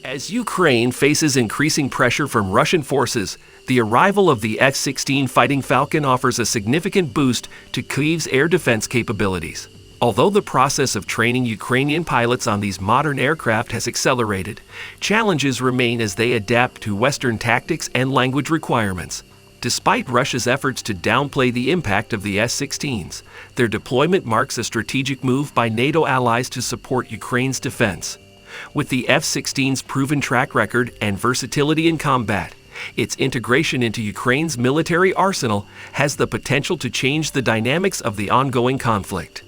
As Ukraine faces increasing pressure from Russian forces, the arrival of the F-16 Fighting Falcon offers a significant boost to Kyiv's air defense capabilities. Although the process of training Ukrainian pilots on these modern aircraft has accelerated, challenges remain as they adapt to Western tactics and language requirements. Despite Russia's efforts to downplay the impact of the S-16s, their deployment marks a strategic move by NATO allies to support Ukraine's defense. With the F-16's proven track record and versatility in combat, its integration into Ukraine's military arsenal has the potential to change the dynamics of the ongoing conflict.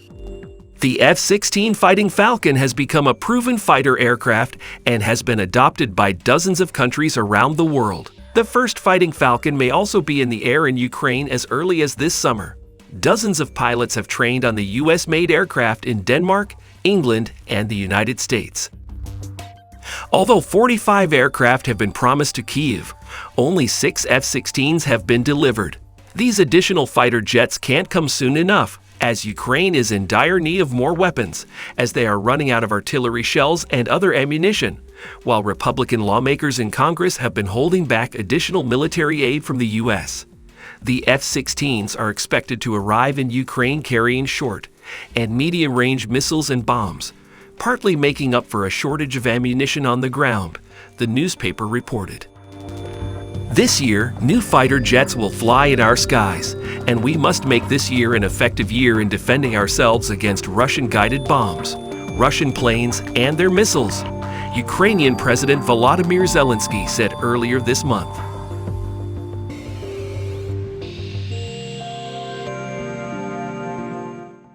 The F-16 Fighting Falcon has become a proven fighter aircraft and has been adopted by dozens of countries around the world. The first Fighting Falcon may also be in the air in Ukraine as early as this summer. Dozens of pilots have trained on the US-made aircraft in Denmark, England, and the United States. Although 45 aircraft have been promised to Kyiv, only 6 F-16s have been delivered. These additional fighter jets can't come soon enough, as Ukraine is in dire need of more weapons, as they are running out of artillery shells and other ammunition, while Republican lawmakers in Congress have been holding back additional military aid from the U.S. The F-16s are expected to arrive in Ukraine carrying short and medium-range missiles and bombs, partly making up for a shortage of ammunition on the ground, the newspaper reported. This year, new fighter jets will fly in our skies, and we must make this year an effective year in defending ourselves against Russian-guided bombs, Russian planes, and their missiles, Ukrainian President Volodymyr Zelensky said earlier this month.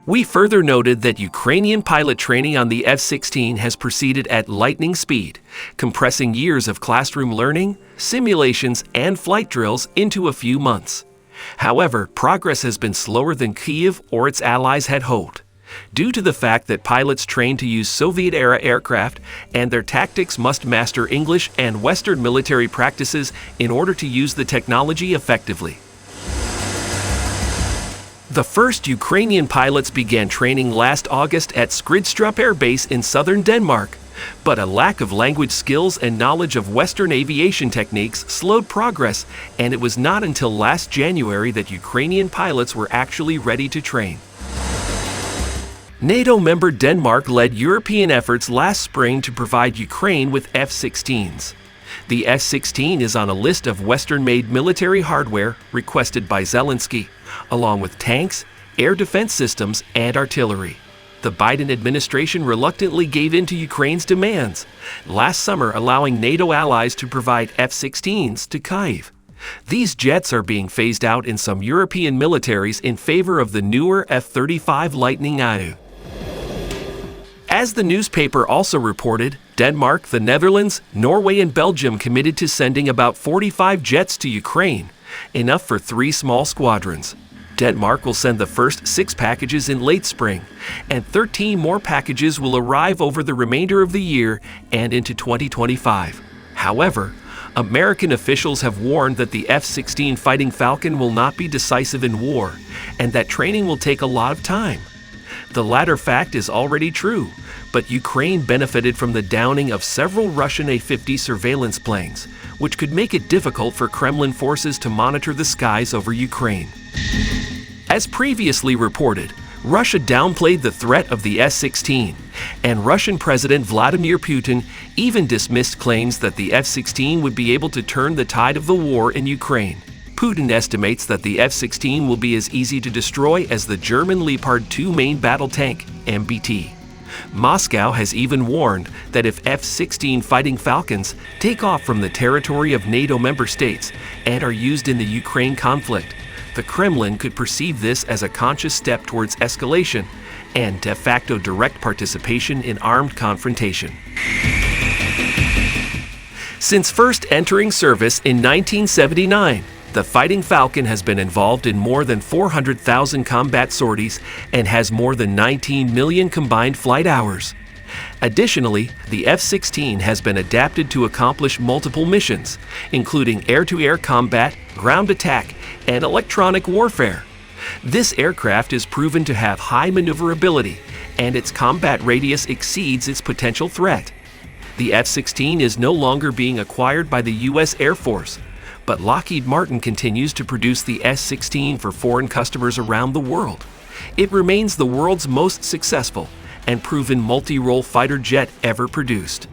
We further noted that Ukrainian pilot training on the F-16 has proceeded at lightning speed, compressing years of classroom learning, simulations, and flight drills into a few months. However, progress has been slower than Kyiv or its allies had hoped, due to the fact that pilots trained to use Soviet-era aircraft and their tactics must master English and Western military practices in order to use the technology effectively. The first Ukrainian pilots began training last August at Skridstrup Air Base in southern Denmark, but a lack of language skills and knowledge of Western aviation techniques slowed progress, and it was not until last January that Ukrainian pilots were actually ready to train. NATO member Denmark led European efforts last spring to provide Ukraine with F-16s. The F-16 is on a list of Western-made military hardware requested by Zelensky, along with tanks, air defense systems, and artillery. The Biden administration reluctantly gave in to Ukraine's demands, last summer allowing NATO allies to provide F-16s to Kyiv. These jets are being phased out in some European militaries in favor of the newer F-35 Lightning II. As the newspaper also reported, Denmark, the Netherlands, Norway, and Belgium committed to sending about 45 jets to Ukraine, enough for 3 small squadrons. Denmark will send the first 6 packages in late spring, and 13 more packages will arrive over the remainder of the year and into 2025. However, American officials have warned that the F-16 Fighting Falcon will not be decisive in war, and that training will take a lot of time. The latter fact is already true, but Ukraine benefited from the downing of several Russian A-50 surveillance planes, which could make it difficult for Kremlin forces to monitor the skies over Ukraine. As previously reported, Russia downplayed the threat of the S-16, and Russian President Vladimir Putin even dismissed claims that the F-16 would be able to turn the tide of the war in Ukraine. Putin estimates that the F-16 will be as easy to destroy as the German Leopard 2 main battle tank, MBT. Moscow has even warned that if F-16 Fighting Falcons take off from the territory of NATO member states and are used in the Ukraine conflict, the Kremlin could perceive this as a conscious step towards escalation and de facto direct participation in armed confrontation. Since first entering service in 1979, the Fighting Falcon has been involved in more than 400,000 combat sorties and has more than 19 million combined flight hours. Additionally, the F-16 has been adapted to accomplish multiple missions, including air-to-air combat, ground attack, and electronic warfare. This aircraft is proven to have high maneuverability, and its combat radius exceeds its potential threat. The F-16 is no longer being acquired by the U.S. Air Force, but Lockheed Martin continues to produce the F-16 for foreign customers around the world. It remains the world's most successful and proven multi-role fighter jet ever produced.